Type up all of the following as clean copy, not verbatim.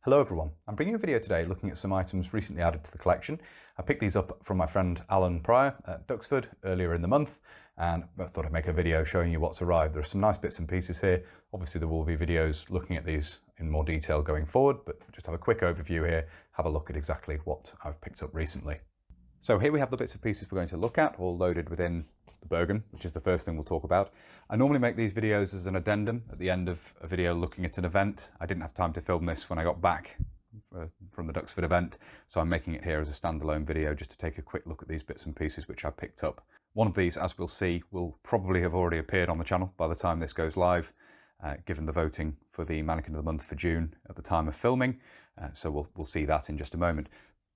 Hello everyone, I'm bringing you a video today looking at some items recently added to the collection. I picked these up from my friend Alan Pryor at Duxford earlier in the month, and I thought I'd make a video showing you what's arrived. There are some nice bits and pieces here. Obviously there will be videos looking at these in more detail going forward, but just have a quick overview here, have a look at exactly what I've picked up recently. So here we have the bits and pieces we're going to look at, all loaded within the Bergen, which is the first thing we'll talk about. I normally make these videos as an addendum at the end of a video looking at an event. I didn't have time to film this when I got back from the Duxford event, so I'm making it here as a standalone video just to take a quick look at these bits and pieces which I picked up. One of these, as we'll see, will probably have already appeared on the channel by the time this goes live, given the voting for the Mannequin of the Month for June at the time of filming, so we'll see that in just a moment.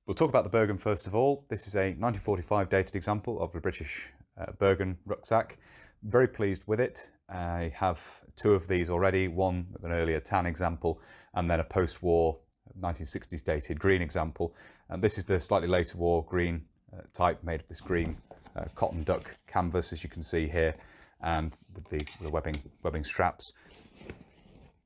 We'll talk about the Bergen first of all. This is a 1945 dated example of the British Bergen rucksack. Very pleased with it. I have two of these already, one with an earlier tan example and then a post-war 1960s dated green example. And this is the slightly later war green type, made of this green cotton duck canvas, as you can see here, and with the webbing straps.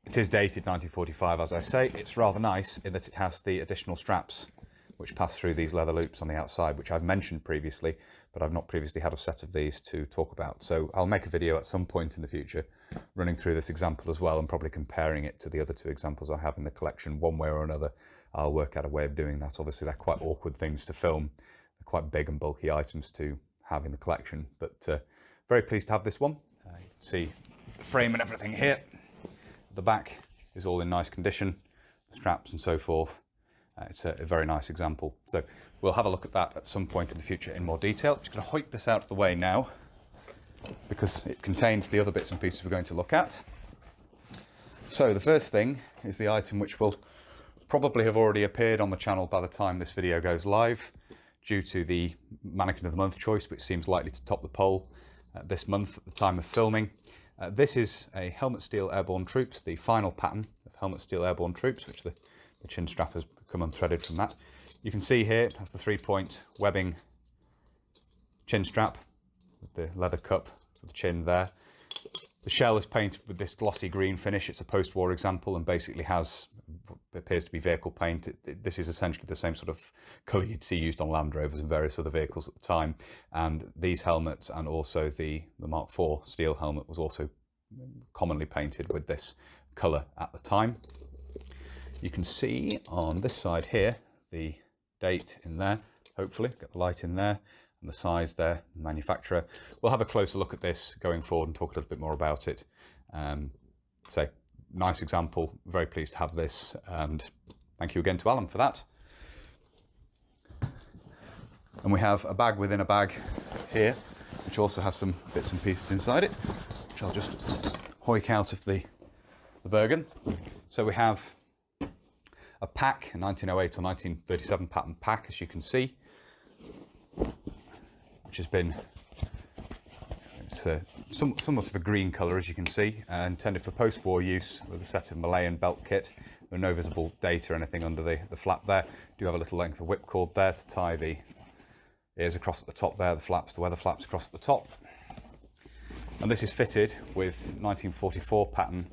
It is dated 1945, as I say. It's rather nice in that it has the additional straps which pass through these leather loops on the outside, which I've mentioned previously, but I've not previously had a set of these to talk about. So I'll make a video at some point in the future running through this example as well and probably comparing it to the other two examples I have in the collection one way or another. I'll work out a way of doing that. Obviously they're quite awkward things to film. They're quite big and bulky items to have in the collection, but very pleased to have this one. You can see the frame and everything here. The back is all in nice condition, the straps and so forth. It's a very nice example. So we'll have a look at that at some point in the future in more detail. I'm just going to hoik this out of the way now because it contains the other bits and pieces we're going to look at. So the first thing is the item which will probably have already appeared on the channel by the time this video goes live, due to the Mannequin of the Month choice, which seems likely to top the poll this month at the time of filming. This is a Helmet Steel Airborne Troops, the final pattern of Helmet Steel Airborne Troops, which the chin strap has come unthreaded from that. You can see here it has the 3-point webbing chin strap with the leather cup for the chin there. The shell is painted with this glossy green finish. It's a post-war example and basically appears to be vehicle paint. This is essentially the same sort of colour you'd see used on Land Rovers and various other vehicles at the time. And these helmets, and also the Mark IV steel helmet, was also commonly painted with this colour at the time. You can see on this side here the date in there, hopefully, get the light in there, and the size there, the manufacturer. We'll have a closer look at this going forward and talk a little bit more about it. So, nice example, very pleased to have this, and thank you again to Alan for that. And we have a bag within a bag here, which also has some bits and pieces inside it, which I'll just hoik out of the Bergen. So we have a pack, a 1908 or 1937 pattern pack, as you can see, which has been, it's somewhat of a green colour, as you can see, intended for post-war use with a set of Malayan belt kit. There are no visible date or anything under the flap there. Do have a little length of whipcord there to tie the ears across at the top there, the weather flaps across at the top. And this is fitted with 1944 pattern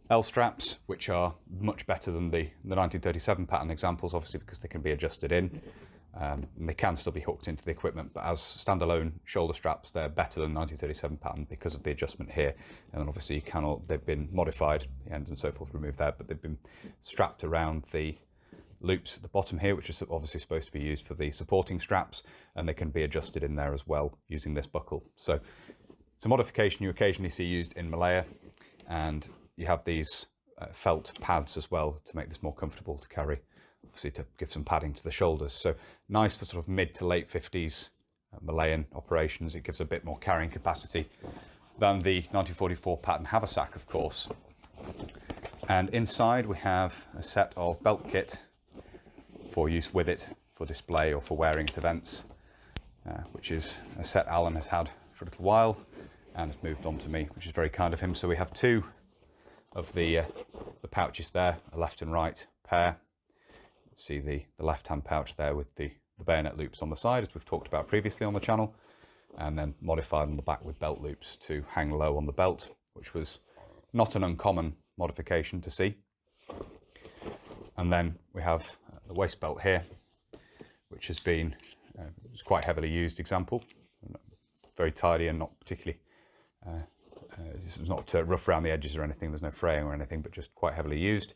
L-straps, which are much better than the 1937 pattern examples, obviously because they can be adjusted in, and they can still be hooked into the equipment, but as standalone shoulder straps they're better than 1937 pattern because of the adjustment here. And then obviously they've been modified, the ends and so forth removed there, but they've been strapped around the loops at the bottom here, which is obviously supposed to be used for the supporting straps, and they can be adjusted in there as well using this buckle. So it's a modification you occasionally see used in Malaya, and you have these felt pads as well to make this more comfortable to carry, obviously to give some padding to the shoulders. So nice for sort of mid to late 50s Malayan operations. It gives a bit more carrying capacity than the 1944 pattern haversack, of course. And inside we have a set of belt kit for use with it, for display or for wearing at events, which is a set Alan has had for a little while and has moved on to me, which is very kind of him. So we have two of the pouches there, a left and right pair. See the left-hand pouch there with the bayonet loops on the side, as we've talked about previously on the channel, and then modified on the back with belt loops to hang low on the belt, which was not an uncommon modification to see. And then we have the waist belt here, which has been it's quite heavily used example, very tidy and not particularly, it's not rough around the edges or anything, there's no fraying or anything, but just quite heavily used.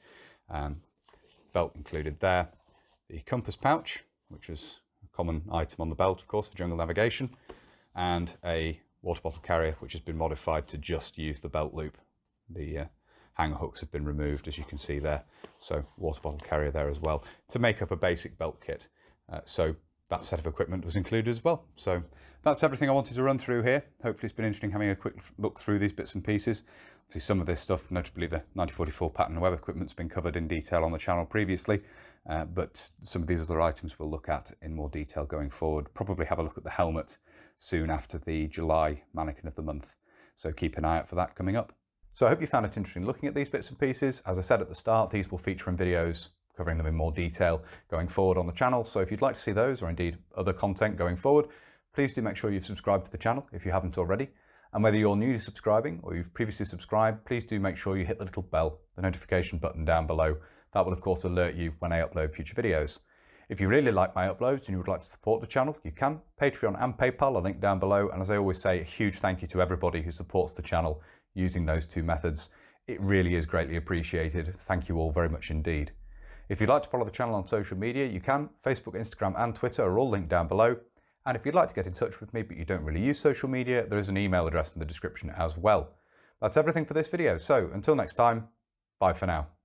Belt included there. The compass pouch, which is a common item on the belt, of course, for jungle navigation, and a water bottle carrier, which has been modified to just use the belt loop. The hanger hooks have been removed, as you can see there. So water bottle carrier there as well, to make up a basic belt kit. So that set of equipment was included as well. So that's everything I wanted to run through here. Hopefully it's been interesting having a quick look through these bits and pieces. Obviously some of this stuff, notably the 9044 pattern and web equipment's been covered in detail on the channel previously, but some of these other items we'll look at in more detail going forward. Probably have a look at the helmet soon after the July Mannequin of the Month. So keep an eye out for that coming up. So I hope you found it interesting looking at these bits and pieces. As I said at the start, these will feature in videos covering them in more detail going forward on the channel. So if you'd like to see those, or indeed other content going forward, please do make sure you've subscribed to the channel if you haven't already. And whether you're new to subscribing or you've previously subscribed, please do make sure you hit the little bell, the notification button down below. That will of course alert you when I upload future videos. If you really like my uploads and you would like to support the channel, you can. Patreon and PayPal are linked down below. And as I always say, a huge thank you to everybody who supports the channel using those two methods. It really is greatly appreciated. Thank you all very much indeed. If you'd like to follow the channel on social media, you can. Facebook, Instagram and Twitter are all linked down below. And if you'd like to get in touch with me, but you don't really use social media, there is an email address in the description as well. That's everything for this video. So until next time, bye for now.